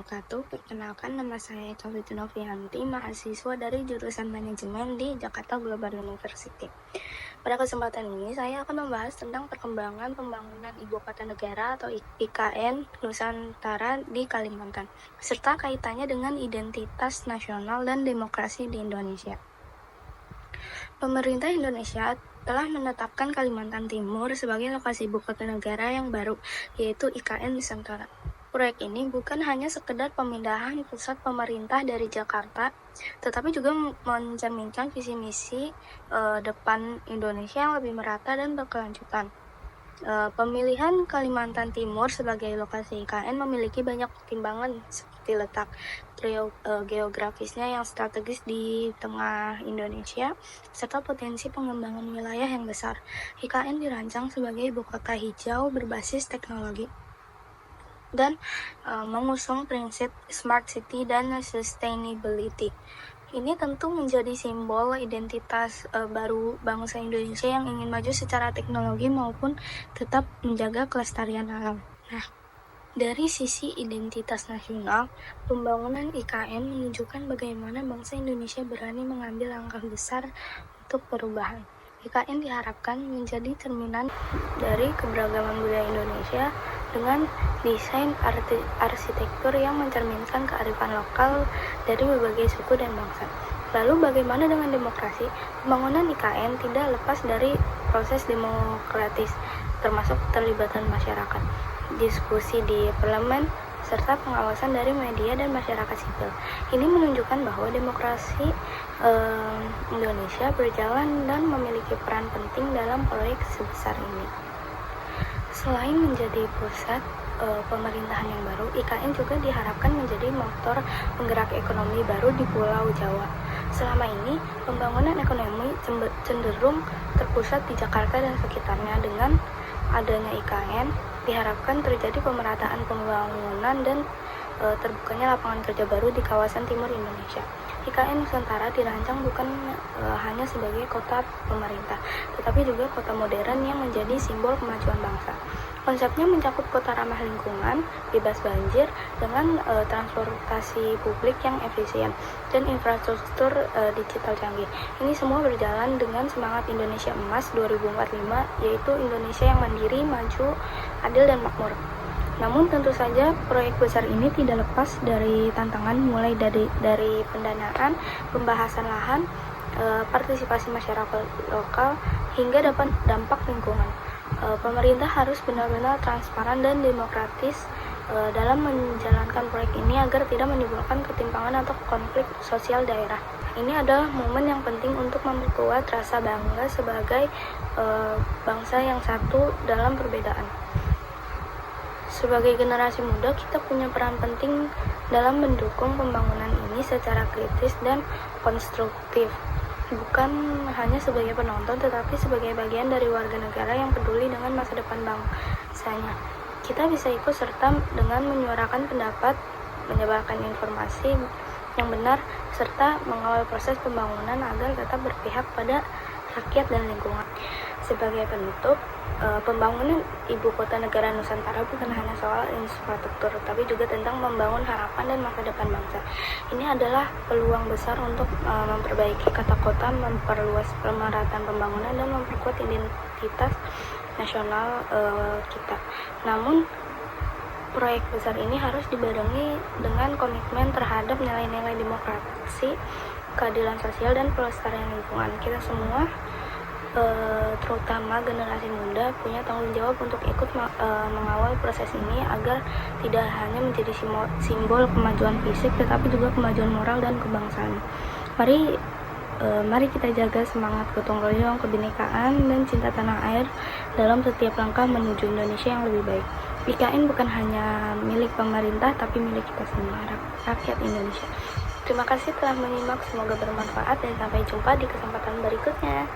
wabarakatuh. Perkenalkan, nama saya Eka Novianti, mahasiswa dari jurusan Manajemen di Jakarta Global University. Pada kesempatan ini, saya akan membahas tentang perkembangan pembangunan Ibu Kota Negara atau IKN Nusantara di Kalimantan, serta kaitannya dengan identitas nasional dan demokrasi di Indonesia. Pemerintah Indonesia telah menetapkan Kalimantan Timur sebagai lokasi ibu kota negara yang baru, yaitu IKN Nusantara. Proyek ini bukan hanya sekedar pemindahan pusat pemerintah dari Jakarta, tetapi juga mencerminkan visi misi depan Indonesia yang lebih merata dan berkelanjutan. Pemilihan Kalimantan Timur sebagai lokasi IKN memiliki banyak pertimbangan seperti letak geografisnya yang strategis di tengah Indonesia, serta potensi pengembangan wilayah yang besar. IKN dirancang sebagai ibu kota hijau berbasis teknologi dan mengusung prinsip smart city dan sustainability. Ini tentu menjadi simbol identitas baru bangsa Indonesia yang ingin maju secara teknologi maupun tetap menjaga kelestarian alam. Nah, dari sisi identitas nasional, pembangunan IKN menunjukkan bagaimana bangsa Indonesia berani mengambil langkah besar untuk perubahan. IKN diharapkan menjadi cerminan dari keberagaman budaya Indonesia dengan desain arsitektur yang mencerminkan kearifan lokal dari berbagai suku dan bangsa. Lalu bagaimana dengan demokrasi? Pembangunan IKN tidak lepas dari proses demokratis, termasuk keterlibatan masyarakat, diskusi di parlemen, serta pengawasan dari media dan masyarakat sipil. Ini menunjukkan bahwa demokrasi Indonesia berjalan dan memiliki peran penting dalam proyek sebesar ini. Selain menjadi pusat pemerintahan yang baru, IKN juga diharapkan menjadi motor penggerak ekonomi baru di Pulau Jawa. Selama ini, pembangunan ekonomi cenderung terpusat di Jakarta dan sekitarnya. Dengan adanya IKN, diharapkan terjadi pemerataan pembangunan dan terbukanya lapangan kerja baru di kawasan timur Indonesia. IKN Nusantara dirancang bukan hanya sebagai kota pemerintah, tetapi juga kota modern yang menjadi simbol kemajuan bangsa. Konsepnya mencakup kota ramah lingkungan, bebas banjir, dengan transportasi publik yang efisien, dan infrastruktur digital canggih. Ini semua berjalan dengan semangat Indonesia Emas 2045, yaitu Indonesia yang mandiri, maju, adil, dan makmur. Namun tentu saja proyek besar ini tidak lepas dari tantangan, mulai dari pendanaan, pembahasan lahan, partisipasi masyarakat lokal, hingga dampak lingkungan. Pemerintah harus benar-benar transparan dan demokratis dalam menjalankan proyek ini agar tidak menimbulkan ketimpangan atau konflik sosial daerah. Ini adalah momen yang penting untuk memperkuat rasa bangga sebagai bangsa yang satu dalam perbedaan. Sebagai generasi muda, kita punya peran penting dalam mendukung pembangunan ini secara kritis dan konstruktif. Bukan hanya sebagai penonton, tetapi sebagai bagian dari warga negara yang peduli dengan masa depan bangsanya. Kita bisa ikut serta dengan menyuarakan pendapat, menyebarkan informasi yang benar, serta mengawal proses pembangunan agar tetap berpihak pada rakyat dan lingkungan. Sebagai penutup, pembangunan Ibu Kota Negara Nusantara bukan hanya soal infrastruktur, tapi juga tentang membangun harapan dan masa depan bangsa. Ini adalah peluang besar untuk memperbaiki kata kota, memperluas pemerataan pembangunan, dan memperkuat identitas nasional kita. Namun, proyek besar ini harus dibarengi dengan komitmen terhadap nilai-nilai demokrasi, keadilan sosial, dan pelestarian lingkungan. Kita semua, terutama generasi muda, punya tanggung jawab untuk ikut mengawal proses ini agar tidak hanya menjadi simbol kemajuan fisik, tetapi juga kemajuan moral dan kebangsaan. Mari kita jaga semangat gotong royong, kebinekaan, dan cinta tanah air dalam setiap langkah menuju Indonesia yang lebih baik. IKN bukan hanya milik pemerintah, tapi milik kita semua, rakyat Indonesia. Terima kasih telah menyimak, semoga bermanfaat, dan sampai jumpa di kesempatan berikutnya.